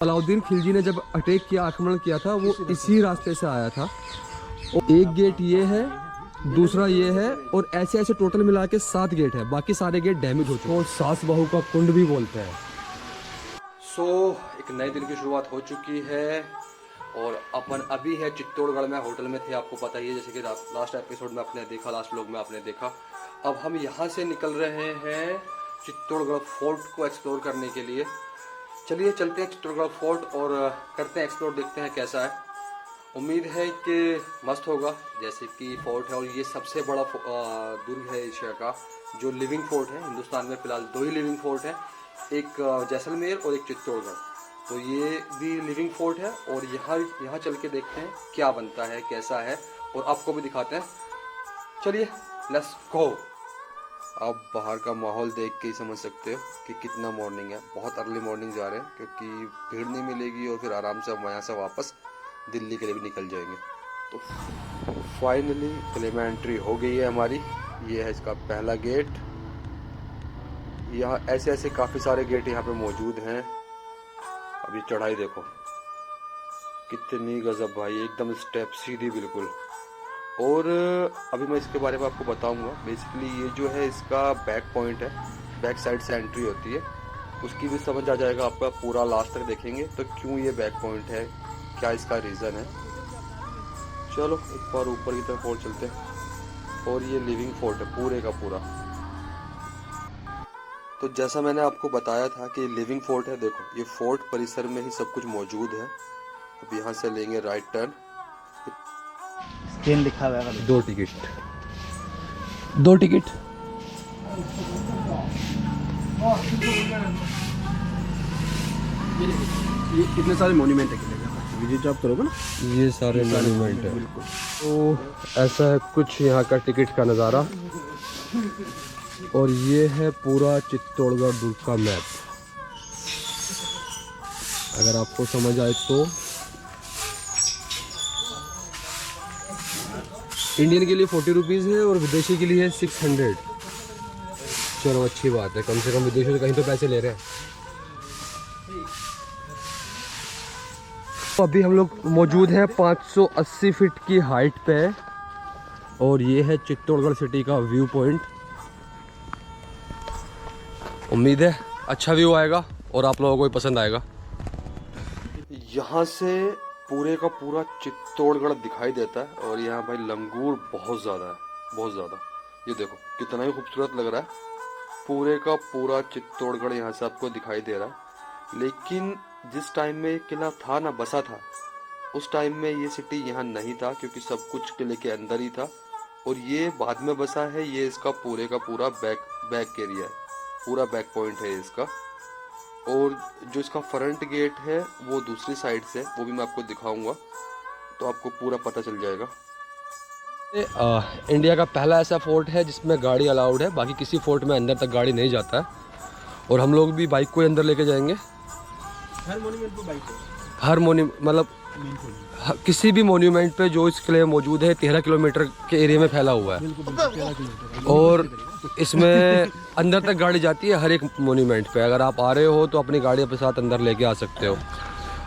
अलाउद्दीन खिलजी ने जब अटैक किया, आक्रमण किया था, वो इसी रास्ते से आया था। और एक गेट ये है, दूसरा ये है, और ऐसे ऐसे टोटल मिला के 7 गेट है। बाकी सारे गेट डैमेज हो चुके हैं। तो सास बहू का कुंड भी बोलते हैं। एक नए दिन की शुरुआत हो चुकी है और अपन अभी है चित्तौड़गढ़ में, होटल में थे, आपको पता ही है, जैसे कि लास्ट एपिसोड में आपने देखा, लास्ट व्लॉग में आपने देखा। अब हम यहाँ से निकल रहे हैं चित्तौड़गढ़ फोर्ट को एक्सप्लोर करने के लिए। चलिए चलते हैं चित्तौड़गढ़ फोर्ट और करते हैं एक्सप्लोर, देखते हैं कैसा है। उम्मीद है कि मस्त होगा, जैसे कि फोर्ट है। और ये सबसे बड़ा दुर्ग है एशिया का, जो लिविंग फोर्ट है। हिंदुस्तान में फिलहाल 2 ही लिविंग फोर्ट है, एक जैसलमेर और एक चित्तौड़गढ़। तो ये भी लिविंग फोर्ट है और यहाँ चल के देखते हैं क्या बनता है, कैसा है, और आपको भी दिखाते हैं। चलिए लेट्स गो। आप बाहर का माहौल देख के ही समझ सकते हो कि कितना मॉर्निंग है। बहुत अर्ली मॉर्निंग जा रहे हैं क्योंकि भीड़ नहीं मिलेगी और फिर आराम से हम यहाँ से वापस दिल्ली के लिए भी निकल जाएंगे। तो फाइनली किले में एंट्री हो गई है हमारी। ये है इसका पहला गेट। यहाँ ऐसे ऐसे काफ़ी सारे गेट यहाँ पे मौजूद हैं। अभी चढ़ाई देखो कितनी गजब भाई, एकदम स्टेप सीधी बिल्कुल। और अभी मैं इसके बारे में आपको बताऊंगा। बेसिकली ये जो है इसका बैक पॉइंट है, बैक साइड से एंट्री होती है, उसकी भी समझ आ जाएगा आपका। पूरा लास्ट तक देखेंगे तो क्यों ये बैक पॉइंट है, क्या इसका रीज़न है। चलो एक बार ऊपर की तरफ और चलते हैं। और ये लिविंग फोर्ट है पूरे का पूरा। तो जैसा मैंने आपको बताया था कि लिविंग फोर्ट है, देखो ये फोर्ट परिसर में ही सब कुछ मौजूद है। अब यहाँ से लेंगे राइट टर्न। स्क्रीन लिखा हुआ है 2 टिकट, 2 टिकट। ये कितने सारे मोन्यूमेंट है विजिट आप करोगे ना, ये सारे मोन्यूमेंट है। तो ऐसा है कुछ यहाँ का टिकट का नज़ारा। और ये है पूरा चित्तौड़गढ़ दुर्ग का मैप, अगर आपको समझ आए तो। इंडियन के लिए 40 रुपीज़ है और विदेशी के लिए 600। चलो अच्छी बात है, कम से कम विदेशी से कहीं तो पैसे ले रहे हैं। तो अभी हम लोग मौजूद हैं 580 फीट की हाइट पे, और ये है चित्तौड़गढ़ सिटी का व्यू पॉइंट। उम्मीद है अच्छा व्यू आएगा और आप लोगों को भी पसंद आएगा। यहाँ से पूरे का पूरा चित्तौड़गढ़ दिखाई देता है। और यहाँ भाई लंगूर बहुत ज़्यादा है, बहुत ज़्यादा। ये देखो कितना ही खूबसूरत लग रहा है। पूरे का पूरा चित्तौड़गढ़ यहाँ से आपको दिखाई दे रहा है। लेकिन जिस टाइम में किला था ना, बसा था, उस टाइम में ये सिटी यहाँ नहीं था, क्योंकि सब कुछ किले के अंदर ही था। और ये बाद में बसा है। ये इसका पूरे का पूरा बैक एरिया है, पूरा बैक पॉइंट है इसका। और जो इसका फ्रंट गेट है वो दूसरी साइड से, वो भी मैं आपको दिखाऊंगा, तो आपको पूरा पता चल जाएगा। इंडिया का पहला ऐसा फोर्ट है जिसमें गाड़ी अलाउड है, बाकी किसी फोर्ट में अंदर तक गाड़ी नहीं जाता है। और हम लोग भी बाइक को अंदर लेके जाएंगे। हर मोन्यूमेंट पे बाइक है, हर मतलब किसी भी मोन्यूमेंट पे जो इस किले में मौजूद है 13 किलोमीटर के एरिया में फैला हुआ है। और इसमें अंदर तक गाड़ी जाती है हर एक मोन्यूमेंट पे। अगर आप आ रहे हो तो अपनी गाड़ी अपने साथ अंदर लेके आ सकते हो।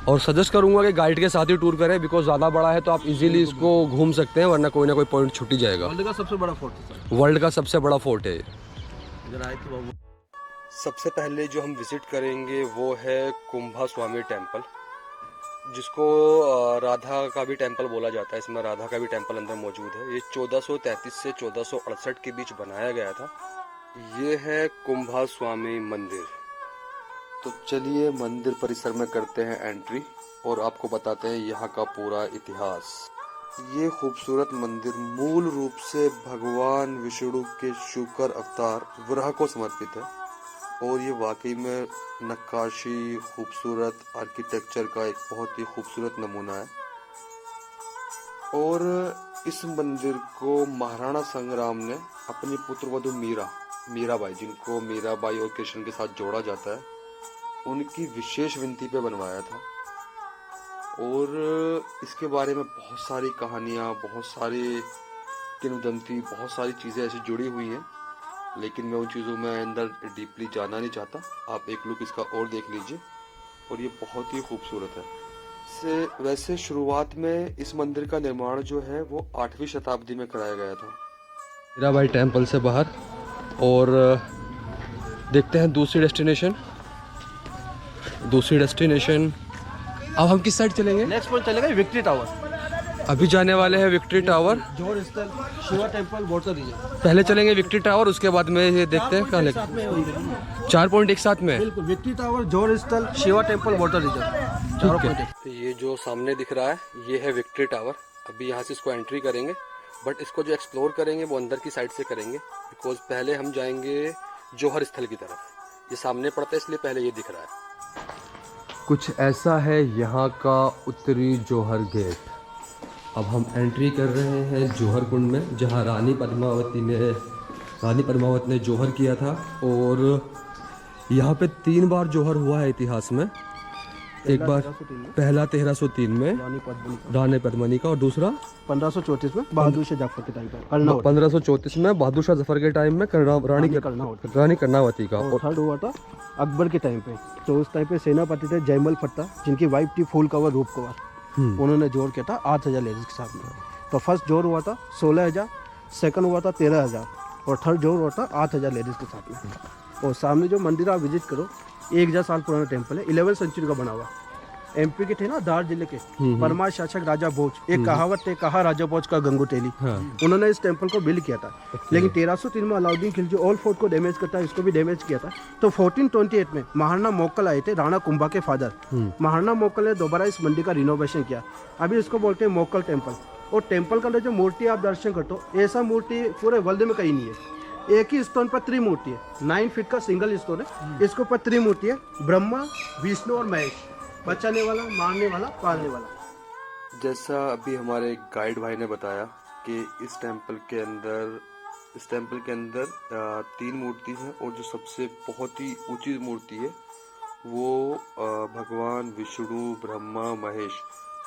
और सजेस्ट करूंगा कि गाइड के साथ ही टूर करें, बिकॉज ज़्यादा बड़ा है तो आप इजीली इसको घूम सकते हैं, वरना कोई ना कोई पॉइंट छूट ही जाएगा। वर्ल्ड का सबसे बड़ा फोर्ट है, वर्ल्ड का सबसे बड़ा फोर्ट है। इधर आए तो सबसे पहले जो हम विजिट करेंगे वो है कुंभा स्वामी टेम्पल, जिसको राधा का भी टेम्पल बोला जाता है। इसमें राधा का भी टेम्पल अंदर मौजूद है। ये 1433 से 1468 के बीच बनाया गया था। ये है कुंभा स्वामी मंदिर। तो चलिए मंदिर परिसर में करते हैं एंट्री और आपको बताते हैं यहाँ का पूरा इतिहास। ये खूबसूरत मंदिर मूल रूप से भगवान विष्णु के शुकर अवतार वराह को समर्पित है। और ये वाकई में नक्काशी, खूबसूरत आर्किटेक्चर का एक बहुत ही खूबसूरत नमूना है। और इस मंदिर को महाराणा संग्राम ने अपनी पुत्रवधू मीराबाई, जिनको मीराबाई और कृष्ण के साथ जोड़ा जाता है, उनकी विशेष विनती पे बनवाया था। और इसके बारे में बहुत सारी कहानियाँ, बहुत सारी किंवदंती, बहुत सारी चीज़ें ऐसी जुड़ी हुई हैं, लेकिन मैं उन चीज़ों में अंदर डीपली जाना नहीं चाहता। आप एक लुक इसका और देख लीजिए। और ये बहुत ही खूबसूरत है। वैसे शुरुआत में इस मंदिर का निर्माण जो है वो 8वीं शताब्दी में कराया गया था। मीराबाई टेम्पल से बाहर, और देखते हैं दूसरी डेस्टिनेशन। अब हम किस साइड चलेंगे? नेक्स्ट पॉइंट चलेगा विक्ट्री टावर। अभी जाने वाले हैं विक्ट्री टावर। जोहर स्थल, शिवा टेम्पल, वाटर रीजन। पहले चलेंगे विक्ट्री टावर, उसके बाद में ये देखते हैं कहाँ लेके। 4 पॉइंट एक साथ में? बिल्कुल, विक्ट्री टावर, जोहर स्थल, शिवा टेम्पल, वाटर रीजन, चारों पॉइंट। तो ये जो सामने दिख रहा है ये है विक्ट्री टावर। अभी यहाँ से इसको एंट्री करेंगे, बट इसको जो एक्सप्लोर करेंगे वो अंदर की साइड से करेंगे, बिकॉज पहले हम जाएंगे जोहर स्थल की तरफ। ये सामने पड़ता है इसलिए पहले ये दिख रहा है। कुछ ऐसा है यहाँ का उत्तरी जोहर गेट। अब हम एंट्री कर रहे हैं जोहर कुंड में, जहाँ रानी पद्मावत ने जोहर किया था। और यहाँ पे 3 बार जोहर हुआ है इतिहास में। एक बार पहला 1303 में रानी पद्मिनी का, और दूसरा 1534 में बहादुर शाह जफर के टाइम पे, 1534 में बहादुर शाह जफर के टाइम में रानी कर्णावती का, और थर्ड हुआ था अकबर के टाइम पे। तो उस टाइम पे सेनापति थे जयमल फट्टा, जिनकी वाइफ थी फूल कंवर रूप कंवर। उन्होंने जोर किया था 8000 लेडीज के साथ में। तो फर्स्ट जोर हुआ था 16000, सेकंड हुआ था 13000, और थर्ड जोर हुआ था 8000 लेडीज के साथ में। और सामने जो मंदिर आप विजिट करो, 1000 साल पुराना टेम्पल है, 11वीं सेंचुरी का बना हुआ। एमपी के थे ना धार जिले के परमार शासक राजा भोज, एक कहावत है, कहा राजा भोज का गंगू तेली। उन्होंने इस टेम्पल को बिल्ड किया था। लेकिन 1303 में अलाउद्दीन खिलजी ओल्ड फोर्ट को डैमेज करता है, इसको भी डैमेज किया था। तो 1428 में महाराणा मोक्कल आए थे, राणा कुंभा के फादर। महाराणा मोक्कल ने दोबारा इस मंदिर का रिनोवेशन किया। अभी इसको बोलते हैं मोक्कल टेम्पल। और टेम्पल का अंदर जो मूर्ति आप दर्शन करते हो, ऐसा मूर्ति पूरे वर्ल्ड में कहीं नहीं है। एक ही स्टोन पर त्रिमूर्ति है, 9 फीट का सिंगल स्टोन है। इसके ऊपर त्रिमूर्ति है, ब्रह्मा, विष्णु और महेश, बचाने वाला, मारने वाला, पालने वाला। जैसा अभी हमारे गाइड भाई ने बताया कि इस टेम्पल के अंदर 3 मूर्ति हैं, और जो सबसे बहुत ही ऊंची मूर्ति है वो भगवान विष्णु, ब्रह्मा, महेश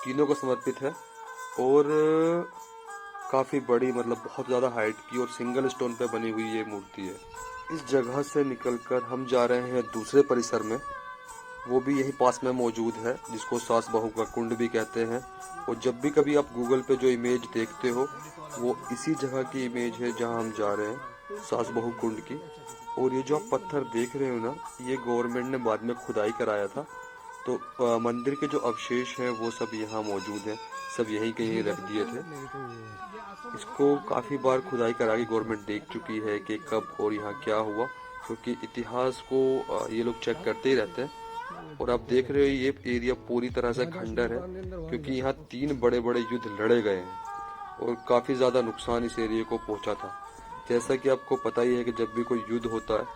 तीनों को समर्पित है। और काफ़ी बड़ी, मतलब बहुत ज़्यादा हाइट की और सिंगल स्टोन पे बनी हुई ये मूर्ति है। इस जगह से निकलकर हम जा रहे हैं दूसरे परिसर में, वो भी यहीं पास में मौजूद है, जिसको सास बहू का कुंड भी कहते हैं। और जब भी कभी आप गूगल पे जो इमेज देखते हो वो इसी जगह की इमेज है जहां हम जा रहे हैं, सास बहू कुंड की। और ये जो आप पत्थर देख रहे हो ना, ये गवर्नमेंट ने बाद में खुदाई कराया था। तो मंदिर के जो अवशेष हैं वो सब यहाँ मौजूद हैं, सब यहीं कहीं रख दिए थे। इसको काफ़ी बार खुदाई करा के गवर्नमेंट देख चुकी है कि कब और यहाँ क्या हुआ, क्योंकि इतिहास को ये लोग चेक करते ही रहते हैं। और आप देख रहे हो ये एरिया पूरी तरह से खंडर है, क्योंकि यहाँ 3 बड़े बड़े युद्ध लड़े गए हैं और काफ़ी ज़्यादा नुकसान इस एरिया को पहुंचा था। जैसा कि आपको पता ही है कि जब भी कोई युद्ध होता है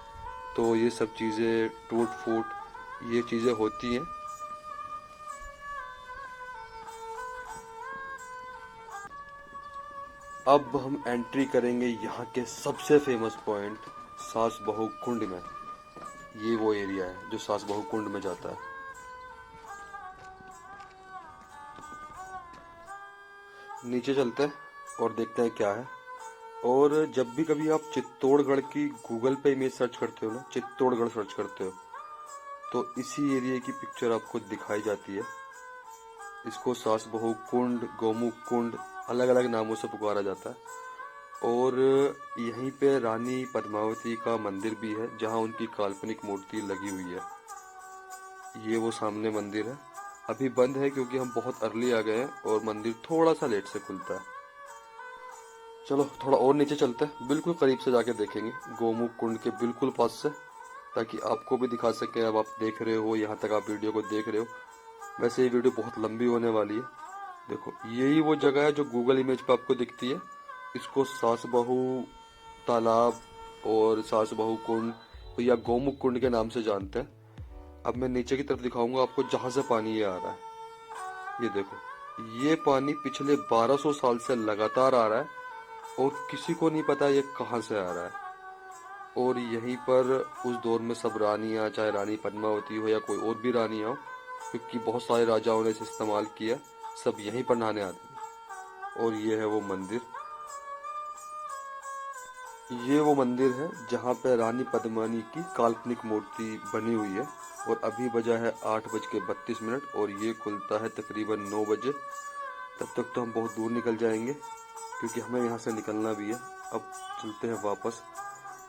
तो ये सब चीज़ें, टूट फूट, ये चीज़ें होती हैं। अब हम एंट्री करेंगे यहाँ के सबसे फेमस पॉइंट, सास बहू कुंड में। ये वो एरिया है जो सास बहू कुंड में जाता है। नीचे चलते हैं और देखते हैं क्या है। और जब भी कभी आप चित्तौड़गढ़ की गूगल पे इमेज सर्च करते हो ना, चित्तौड़गढ़ सर्च करते हो, तो इसी एरिया की पिक्चर आपको दिखाई जाती है। इसको सास बहू कुंड, गोमुख कुंड, अलग अलग नामों से पुकारा जाता है। और यहीं पे रानी पद्मावती का मंदिर भी है, जहां उनकी काल्पनिक मूर्ति लगी हुई है। ये वो सामने मंदिर है, अभी बंद है क्योंकि हम बहुत अर्ली आ गए हैं और मंदिर थोड़ा सा लेट से खुलता है। चलो थोड़ा और नीचे चलते हैं, बिल्कुल करीब से जाके देखेंगे, गोमुख कुंड के बिल्कुल पास से, ताकि आपको भी दिखा सके। अब आप देख रहे हो, यहाँ तक आप वीडियो को देख रहे हो। वैसे ये वीडियो बहुत लंबी होने वाली है। देखो यही वो जगह है जो गूगल इमेज पे आपको दिखती है। इसको सास बहू तालाब और सास बहू कुंड या गोमुख कुंड के नाम से जानते हैं। अब मैं नीचे की तरफ दिखाऊंगा आपको, जहां से पानी ये आ रहा है। ये देखो, ये पानी पिछले 1200 साल से लगातार आ रहा है और किसी को नहीं पता ये कहां से आ रहा है। और यहीं पर उस दौर में सब रानियां, चाहे रानी पद्मावती हो या कोई और भी रानियां हो, क्योंकि बहुत सारे राजाओं ने इसे इस्तेमाल किया, सब यहीं पर नहाने आते हैं। और ये है वो मंदिर, ये वो मंदिर है जहाँ पे रानी पद्मिनी की काल्पनिक मूर्ति बनी हुई है। और अभी बजा है 8:32 और ये खुलता है तकरीबन 9 बजे। तब तक तो हम बहुत दूर निकल जाएंगे क्योंकि हमें यहाँ से निकलना भी है। अब चलते हैं वापस।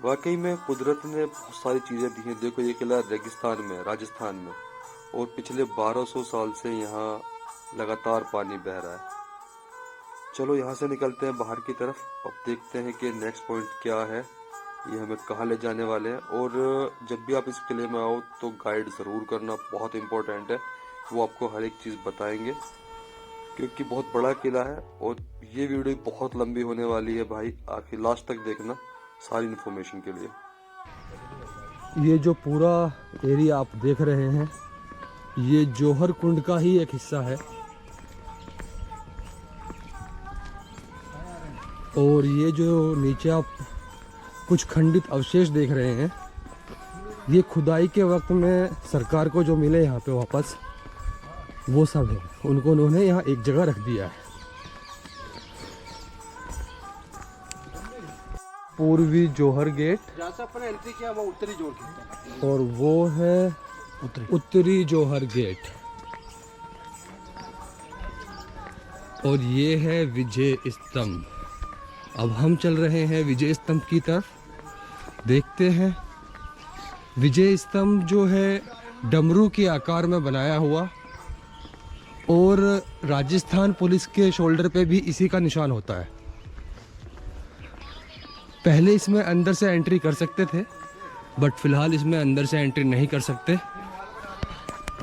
वाकई में कुदरत ने बहुत सारी चीज़ें दी हैं। देखो ये किला रेगिस्तान में, राजस्थान में, और पिछले 1200 साल से यहाँ लगातार पानी बह रहा है। चलो यहाँ से निकलते हैं बाहर की तरफ। अब देखते हैं कि नेक्स्ट पॉइंट क्या है, ये हमें कहाँ ले जाने वाले हैं। और जब भी आप इस किले में आओ तो गाइड ज़रूर करना, बहुत इम्पोर्टेंट है। वो आपको हर एक चीज़ बताएंगे क्योंकि बहुत बड़ा किला है। और ये वीडियो बहुत लंबी होने वाली है भाई, आखिर लास्ट तक देखना सारी इन्फॉर्मेशन के लिए। ये जो पूरा एरिया आप देख रहे हैं, ये जौहर कुंड का ही एक हिस्सा है। और ये जो नीचे आप कुछ खंडित अवशेष देख रहे हैं, ये खुदाई के वक्त में सरकार को जो मिले यहाँ पे वापस, वो सब है। उनको उन्होंने यहाँ एक जगह रख दिया है। पूर्वी जौहर गेट, जहाँ से अपन एंट्री किया वो उत्तरी जोड़ के, और वो है उत्तरी जौहर गेट। और ये है विजय स्तंभ। अब हम चल रहे हैं विजय स्तंभ की तरफ। देखते हैं विजय स्तंभ जो है डमरू के आकार में बनाया हुआ, और राजस्थान पुलिस के शोल्डर पे भी इसी का निशान होता है। पहले इसमें अंदर से एंट्री कर सकते थे, बट फिलहाल इसमें अंदर से एंट्री नहीं कर सकते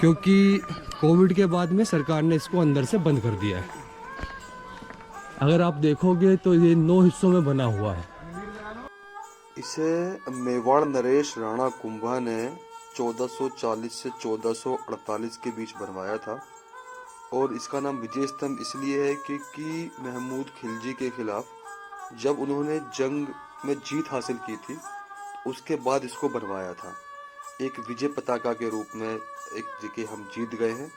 क्योंकि कोविड के बाद में सरकार ने इसको अंदर से बंद कर दिया है। अगर आप देखोगे तो ये 9 हिस्सों में बना हुआ है। इसे मेवाड़ नरेश राणा कुंभा ने 1440 से 1448 के बीच बनवाया था। और इसका नाम विजय स्तंभ इसलिए है क्योंकि महमूद खिलजी के खिलाफ जब उन्होंने जंग में जीत हासिल की थी, उसके बाद इसको बनवाया था। एक विजय पताका के रूप में एक जगह हम जीत गए हैं।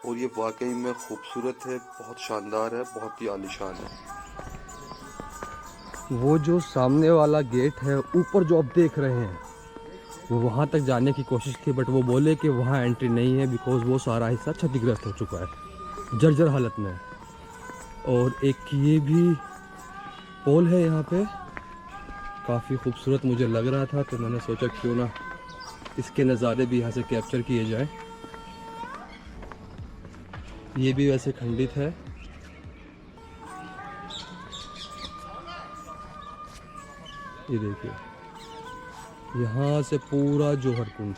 और ये वाकई में खूबसूरत है, बहुत शानदार है, बहुत ही आलीशान है। वो जो सामने वाला गेट है ऊपर जो आप देख रहे हैं, वो वहाँ तक जाने की कोशिश की, बट वो बोले कि वहाँ एंट्री नहीं है बिकॉज वो सारा हिस्सा क्षतिग्रस्त हो चुका है, जर्जर हालत में। और एक ये भी पोल है यहाँ पे, काफ़ी खूबसूरत मुझे लग रहा था, तो मैंने सोचा क्यों ना इसके नज़ारे भी यहाँ से कैप्चर किए जाएं। ये भी वैसे खंडित है। ये देखिए यहाँ से पूरा जौहर कुंड,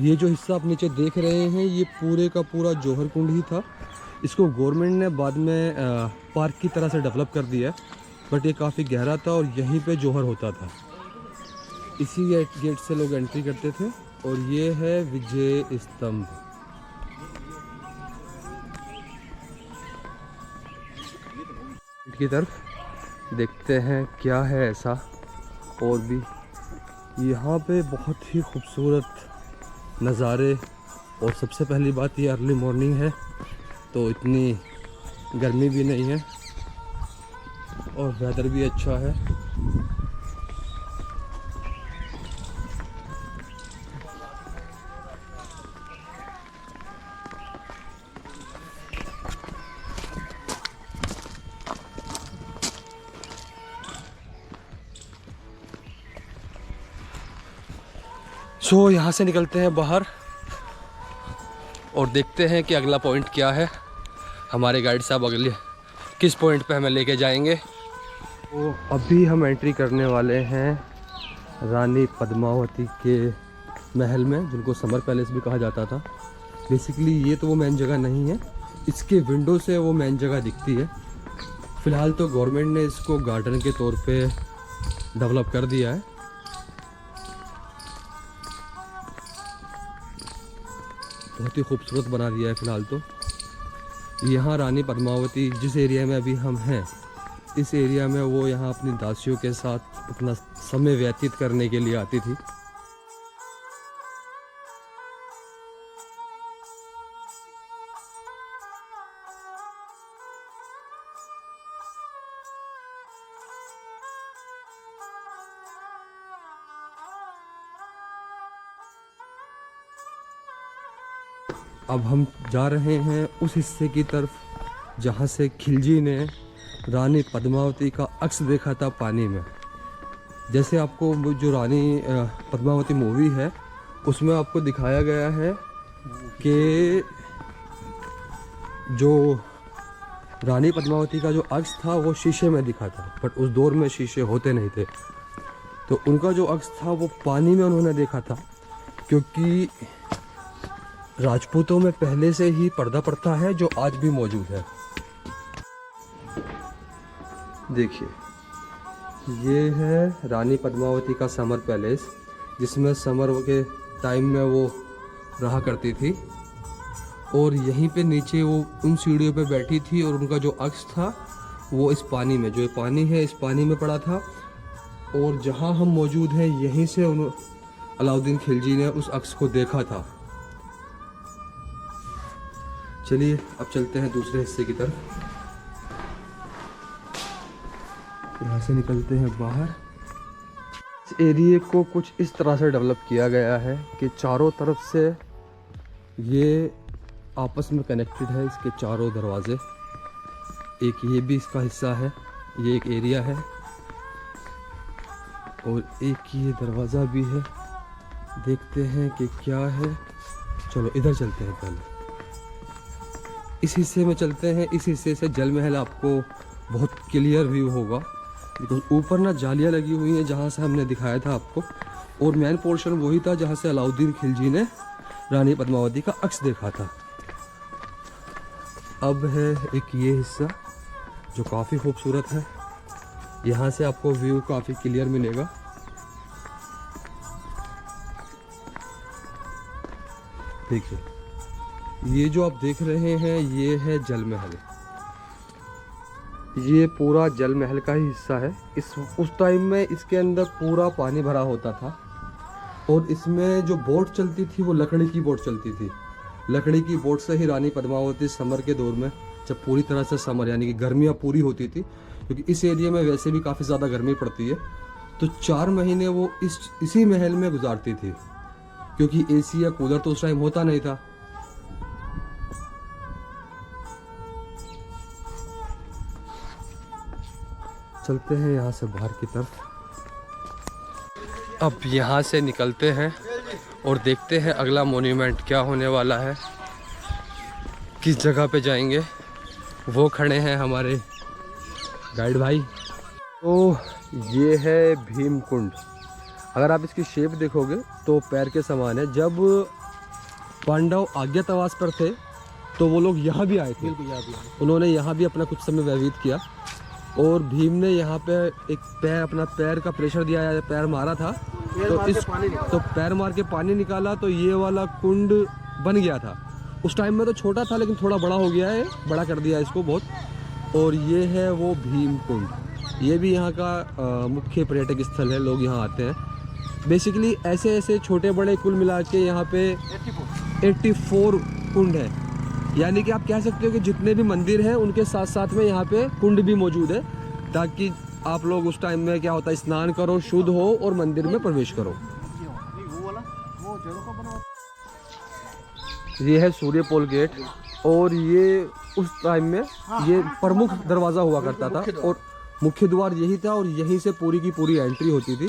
ये जो हिस्सा आप नीचे देख रहे हैं, ये पूरे का पूरा जौहर कुंड ही था। इसको गवर्नमेंट ने बाद में पार्क की तरह से डेवलप कर दिया, बट ये काफ़ी गहरा था और यहीं पे जौहर होता था। इसी गेट से लोग एंट्री करते थे। और ये है विजय स्तंभ। की तरफ देखते हैं क्या है ऐसा। और भी यहाँ पे बहुत ही खूबसूरत नज़ारे। और सबसे पहली बात, ये अर्ली मॉर्निंग है तो इतनी गर्मी भी नहीं है और वेदर भी अच्छा है। सो यहाँ से निकलते हैं बाहर और देखते हैं कि अगला पॉइंट क्या है। हमारे गाइड साहब अगले किस पॉइंट पे हमें लेके जाएंगे। तो अभी हम एंट्री करने वाले हैं रानी पद्मावती के महल में, जिनको समर पैलेस भी कहा जाता था। बेसिकली ये तो वो मेन जगह नहीं है, इसके विंडो से वो मेन जगह दिखती है। फ़िलहाल तो गवर्नमेंट ने इसको गार्डन के तौर पे डेवलप कर दिया है। बहुत ही खूबसूरत बना दिया है फ़िलहाल तो। यहाँ रानी पद्मावती जिस एरिया में अभी हम हैं, इस एरिया में वो यहाँ अपनी दासियों के साथ अपना समय व्यतीत करने के लिए आती थी। अब हम जा रहे हैं उस हिस्से की तरफ जहाँ से खिलजी ने रानी पद्मावती का अक्स देखा था पानी में। जैसे आपको वो जो रानी पद्मावती मूवी है उसमें आपको दिखाया गया है कि जो रानी पद्मावती का जो अक्स था वो शीशे में दिखा था, बट उस दौर में शीशे होते नहीं थे। तो उनका जो अक्स था वो पानी में उन्होंने देखा था, क्योंकि राजपूतों में पहले से ही पर्दा प्रथा है जो आज भी मौजूद है। देखिए, ये है रानी पद्मावती का समर पैलेस, जिसमें समर के टाइम में वो रहा करती थी। और यहीं पे नीचे वो उन सीढ़ियों पे बैठी थी और उनका जो अक्स था वो इस पानी में, जो ये पानी है इस पानी में पड़ा था। और जहाँ हम मौजूद हैं यहीं से अलाउद्दीन खिलजी ने उस अक्स को देखा था। चलिए अब चलते हैं दूसरे हिस्से की तरफ। यहाँ से निकलते हैं बाहर। इस एरिया को कुछ इस तरह से डेवलप किया गया है कि चारों तरफ से ये आपस में कनेक्टेड है, इसके चारों दरवाजे। एक ये भी इसका हिस्सा है, ये एक एरिया है, और एक ये दरवाज़ा भी है। देखते हैं कि क्या है। चलो इधर चलते हैं, पहले इस हिस्से में चलते हैं। इस हिस्से से जल महल आपको बहुत क्लियर व्यू होगा, बिकॉज ऊपर ना जालियाँ लगी हुई हैं जहाँ से हमने दिखाया था आपको, और मेन पोर्शन वही था जहाँ से अलाउद्दीन खिलजी ने रानी पद्मावती का अक्स देखा था। अब है एक ये हिस्सा जो काफ़ी खूबसूरत है। यहाँ से आपको व्यू काफ़ी क्लियर मिलेगा। देखिए, ये जो आप देख रहे हैं ये है जल महल। ये पूरा जल महल का ही हिस्सा है। उस टाइम में इसके अंदर पूरा पानी भरा होता था, और इसमें जो बोट चलती थी वो लकड़ी की बोट चलती थी। लकड़ी की बोट से ही रानी पद्मावती समर के दौर में, जब पूरी तरह से समर यानी कि गर्मियाँ पूरी होती थी, क्योंकि इस एरिया में वैसे भी काफ़ी ज़्यादा गर्मी पड़ती है, तो 4 महीने वो इसी महल में गुजारती थी, क्योंकि एसी या कूलर तो उस टाइम होता नहीं था। चलते हैं यहाँ से बाहर की तरफ। अब यहाँ से निकलते हैं और देखते हैं अगला मॉन्यूमेंट क्या होने वाला है, किस जगह पे जाएंगे। वो खड़े हैं हमारे गाइड भाई। तो ये है भीम कुंड। अगर आप इसकी शेप देखोगे तो पैर के समान है। जब पांडव आज्ञातवास पर थे तो वो लोग यहाँ भी आए थे, उन्होंने यहाँ भी अपना कुछ समय व्यतीत किया, और भीम ने यहाँ पे एक अपना पैर का प्रेशर दिया, पैर मारा था, तो पैर मार के पानी निकाला, तो ये वाला कुंड बन गया था। उस टाइम में तो छोटा था लेकिन थोड़ा बड़ा हो गया है, बड़ा कर दिया इसको बहुत। और ये है वो भीम कुंड। ये भी यहाँ का मुख्य पर्यटक स्थल है, लोग यहाँ आते हैं। बेसिकली ऐसे ऐसे छोटे बड़े कुल मिला के यहाँ पे 84 कुंड है, यानी कि आप कह सकते हो कि जितने भी मंदिर हैं उनके साथ साथ में यहाँ पे कुंड भी मौजूद है, ताकि आप लोग उस टाइम में क्या होता है स्नान करो, शुद्ध हो और मंदिर में प्रवेश करो। ये है सूर्यपोल गेट, और ये उस टाइम में ये प्रमुख दरवाज़ा हुआ करता था, और मुख्य द्वार यही था, और यहीं से पूरी की पूरी एंट्री होती थी।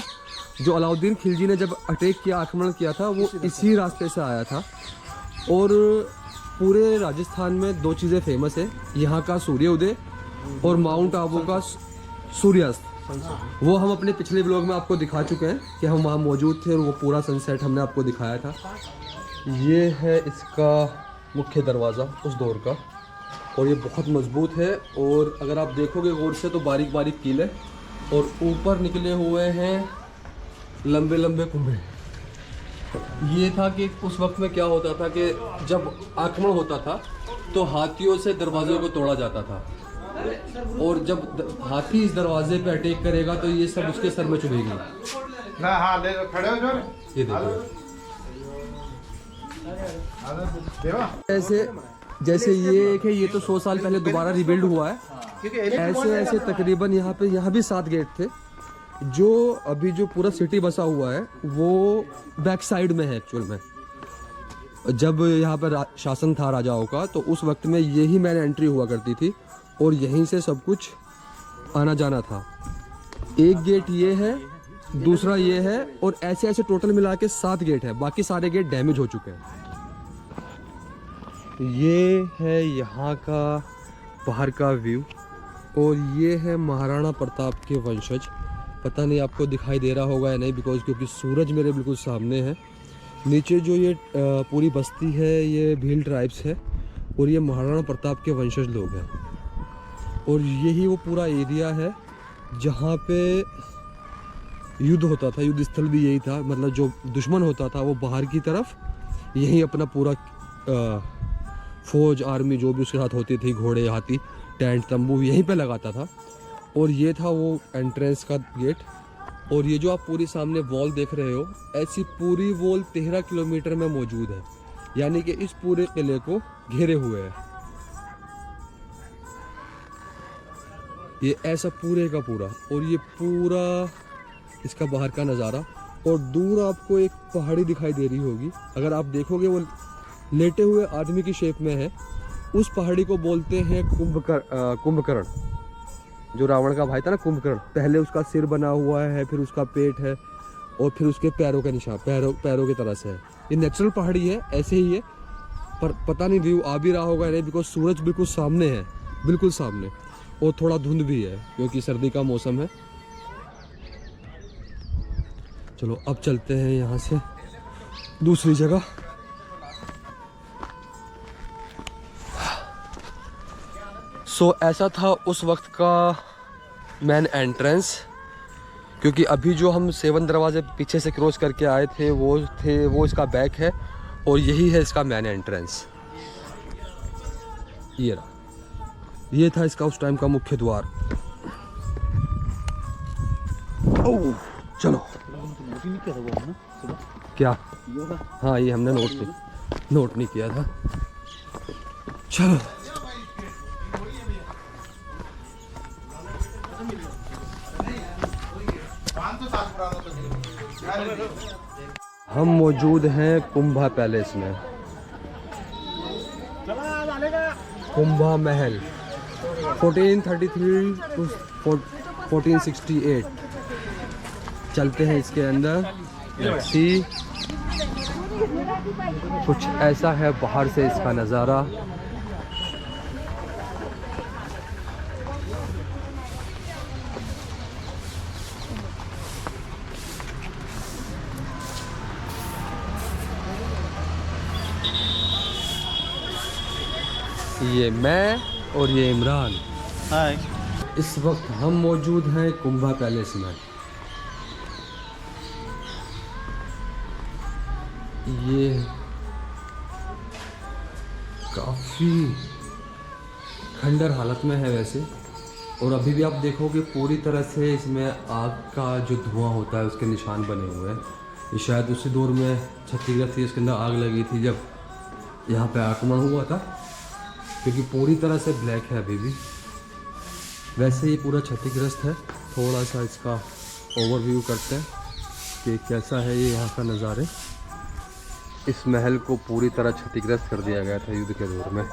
जो अलाउद्दीन खिलजी ने जब अटैक किया, आक्रमण किया था, वो इसी रास्ते से आया था। और पूरे राजस्थान में 2 चीज़ें फेमस है, यहाँ का सूर्योदय और माउंट आबू का सूर्यास्त। वो हम अपने पिछले ब्लॉग में आपको दिखा चुके हैं कि हम वहाँ मौजूद थे, और वो पूरा सनसेट हमने आपको दिखाया था। ये है इसका मुख्य दरवाज़ा उस दौर का, और ये बहुत मजबूत है। और अगर आप देखोगे गौर से तो बारीक बारीक कीले, और ऊपर निकले हुए हैं लंबे लंबे कुंभे। ये था कि उस वक्त में क्या होता था कि जब आक्रमण होता था तो हाथियों से दरवाजे को तोड़ा जाता था, और जब हाथी इस दरवाजे पे अटैक करेगा तो ये सब उसके सर में चुभेगी। ये देखो, जैसे ये एक है, ये तो 100 साल पहले दोबारा रिबिल्ड हुआ है। ऐसे ऐसे तकरीबन यहाँ भी 7 गेट थे। जो अभी जो पूरा सिटी बसा हुआ है वो बैक साइड में है एक्चुअल में। जब यहाँ पर शासन था राजाओं का, तो उस वक्त में यही मैन एंट्री हुआ करती थी और यहीं से सब कुछ आना जाना था। एक गेट ये है, दूसरा ये है, और ऐसे ऐसे टोटल मिला के 7 गेट है। बाकी सारे गेट डैमेज हो चुके हैं। ये है यहाँ का बाहर का व्यू, और ये है महाराणा प्रताप के वंशज। पता नहीं आपको दिखाई दे रहा होगा या नहीं, बिकॉज क्योंकि सूरज मेरे बिल्कुल सामने है। नीचे जो ये पूरी बस्ती है ये भील ट्राइब्स है, और ये महाराणा प्रताप के वंशज लोग हैं। और यही वो पूरा एरिया है जहाँ पे युद्ध होता था। युद्ध स्थल भी यही था, मतलब जो दुश्मन होता था वो बाहर की तरफ यही अपना पूरा फौज आर्मी जो भी उसके साथ होती थी, घोड़े हाथी टेंट तंबू यहीं पे लगाता था। और ये था वो एंट्रेंस का गेट। और ये जो आप पूरी सामने वॉल देख रहे हो, ऐसी पूरी वॉल 13 किलोमीटर में मौजूद है, यानी कि इस पूरे किले को घेरे हुए है। ये ऐसा पूरे का पूरा, और ये पूरा इसका बाहर का नज़ारा। और दूर आपको एक पहाड़ी दिखाई दे रही होगी, अगर आप देखोगे वो लेटे हुए आदमी की शेप में है। उस पहाड़ी को बोलते हैं कुंभकर्ण, जो रावण का भाई था ना कुंभकर्ण। पहले उसका सिर बना हुआ है, फिर उसका पेट है, और फिर उसके पैरों का निशान पैरों की तरह से है। ये नेचुरल पहाड़ी है, ऐसे ही है, पर पता नहीं व्यू आ भी रहा होगा नहीं, बिकॉज सूरज बिल्कुल सामने है, बिल्कुल सामने। और थोड़ा धुंध भी है क्योंकि सर्दी का मौसम है। चलो अब चलते हैं यहाँ से दूसरी जगह। सो ऐसा था उस वक्त का मेन एंट्रेंस, क्योंकि अभी जो हम 7 दरवाजे पीछे से क्रॉस करके आए थे वो इसका बैक है, और यही है इसका मेन एंट्रेंस। ये रहा, ये था इसका उस टाइम का मुख्य द्वार। ओह चलो, क्या? हाँ ये हमने नोट नहीं किया था। चलो हम मौजूद हैं कुंभा पैलेस में, कुंभा महल 1433 टू 1468। चलते हैं इसके अंदर। लेट्स सी, कुछ ऐसा है बाहर से इसका नज़ारा। ये मैं और ये इमरान। हाय। इस वक्त हम मौजूद हैं कुंभा पैलेस में। ये काफ़ी खंडर हालत में है वैसे, और अभी भी आप देखोगे पूरी तरह से इसमें आग का जो धुआं होता है उसके निशान बने हुए हैं। ये शायद उसी दौर में छत्तीसगढ़ थी, उसके अंदर आग लगी थी जब यहाँ पे आक्रमण हुआ था, क्योंकि पूरी तरह से ब्लैक है अभी भी। वैसे ये पूरा क्षतिग्रस्त है। थोड़ा सा इसका ओवरव्यू करते हैं कि कैसा है ये यहाँ का नज़ारे। इस महल को पूरी तरह क्षतिग्रस्त कर दिया गया था युद्ध के दौर में।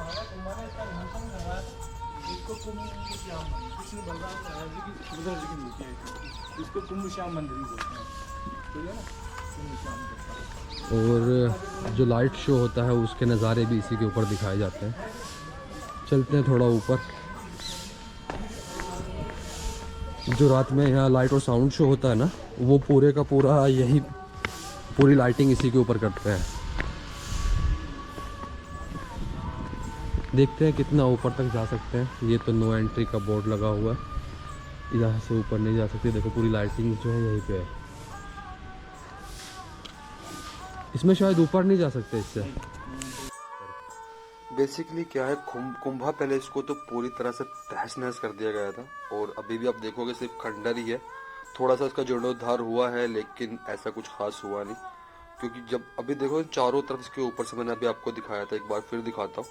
और जो लाइट शो होता है उसके नज़ारे भी इसी के ऊपर दिखाए जाते हैं। चलते हैं थोड़ा ऊपर। जो रात में यहाँ लाइट और साउंड शो होता है ना, वो पूरे का पूरा यही पूरी लाइटिंग इसी के ऊपर करते हैं। देखते हैं कितना ऊपर तक जा सकते हैं। ये तो नो एंट्री का बोर्ड लगा हुआ है, यहाँ से ऊपर नहीं जा सकते। देखो पूरी लाइटिंग जो है यहीं पे है। इसमें शायद ऊपर नहीं जा सकते इससे। बेसिकली क्या है, कुंभा पैलेस को तो पूरी तरह से तहस नहस कर दिया गया था, और अभी भी आप देखोगे सिर्फ खंडर ही है। थोड़ा सा इसका जीर्णोद्धार हुआ है, लेकिन ऐसा कुछ खास हुआ नहीं, क्योंकि जब अभी देखो चारों तरफ इसके ऊपर से मैंने अभी आपको दिखाया था, एक बार फिर दिखाता हूँ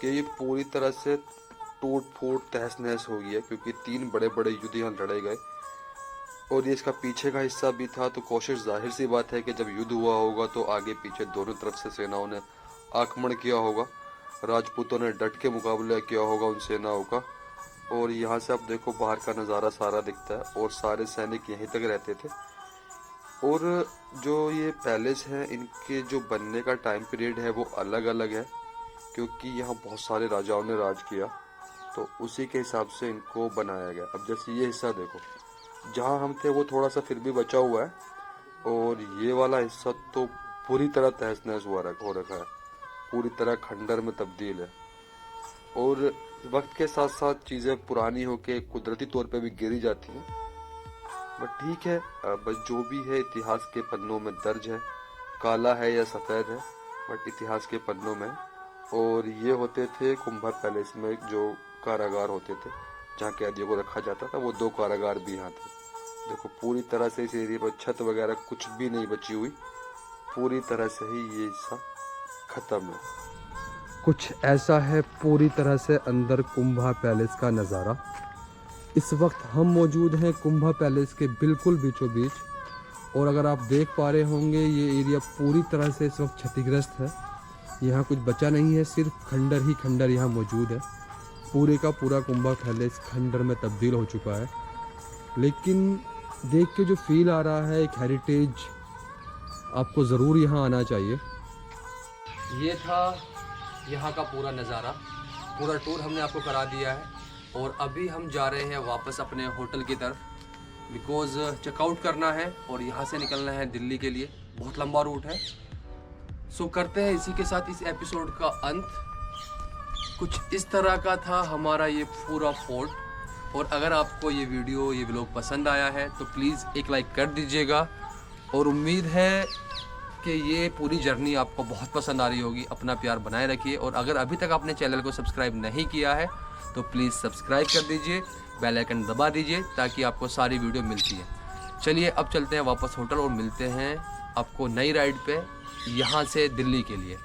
कि ये पूरी तरह से टूट फूट तहस नहस हो गई है, क्योंकि 3 बड़े बड़े युद्ध यहाँ लड़े गए, और ये इसका पीछे का हिस्सा भी था। तो कोशिश जाहिर सी बात है कि जब युद्ध हुआ होगा तो आगे पीछे दोनों तरफ से सेनाओं ने आक्रमण किया होगा, राजपूतों ने डट के मुकाबला किया होगा उन सेनाओं का। और यहाँ से आप देखो बाहर का नज़ारा सारा दिखता है और सारे सैनिक यहीं तक रहते थे। और जो ये पैलेस है इनके जो बनने का टाइम पीरियड है वो अलग अलग है, क्योंकि यहाँ बहुत सारे राजाओं ने राज किया, तो उसी के हिसाब से इनको बनाया गया। अब जैसे ये हिस्सा देखो, जहाँ हम थे वो थोड़ा सा फिर भी बचा हुआ है, और ये वाला हिस्सा तो पूरी तरह तहस नहस हो रखा है, पूरी तरह खंडर में तब्दील है। और वक्त के साथ साथ चीज़ें पुरानी होके कुदरती तौर पे भी गिरी जाती हैं, बट ठीक है, बस जो भी है इतिहास के पन्नों में दर्ज है, काला है या सफ़ेद है बट इतिहास के पन्नों में। और ये होते थे कुंभा पैलेस में जो कारागार होते थे जहाँ कैदियों को रखा जाता था, वो 2 कारागार भी यहाँ थे। देखो पूरी तरह से इस एरिया पर छत वगैरह कुछ भी नहीं बची हुई, पूरी तरह से ही ये हिस्सा खत्म है। कुछ ऐसा है पूरी तरह से अंदर कुंभा पैलेस का नज़ारा। इस वक्त हम मौजूद हैं कुंभा पैलेस के बिल्कुल बीचों बीच, और अगर आप देख पा रहे होंगे ये एरिया पूरी तरह से इस वक्त क्षतिग्रस्त है। यहाँ कुछ बचा नहीं है, सिर्फ खंडर ही खंडर यहाँ मौजूद है। पूरे का पूरा कुंभा पैलेस खंडर में तब्दील हो चुका है, लेकिन देख के जो फील आ रहा है, एक हेरिटेज, आपको ज़रूर यहाँ आना चाहिए। ये था यहाँ का पूरा नज़ारा, पूरा टूर हमने आपको करा दिया है, और अभी हम जा रहे हैं वापस अपने होटल की तरफ, बिकॉज़ चेकआउट करना है और यहाँ से निकलना है दिल्ली के लिए। बहुत लंबा रूट है। सो करते हैं इसी के साथ इस एपिसोड का अंत। कुछ इस तरह का था हमारा ये पूरा फोर्ट। और अगर आपको ये वीडियो, ये व्लॉग पसंद आया है तो प्लीज़ एक लाइक कर दीजिएगा, और उम्मीद है कि ये पूरी जर्नी आपको बहुत पसंद आ रही होगी। अपना प्यार बनाए रखिए, और अगर अभी तक आपने चैनल को सब्सक्राइब नहीं किया है तो प्लीज़ सब्सक्राइब कर दीजिए, बेल आइकन दबा दीजिए ताकि आपको सारी वीडियो मिलती है। चलिए अब चलते हैं वापस होटल और मिलते हैं आपको नई राइड पे यहाँ से दिल्ली के लिए।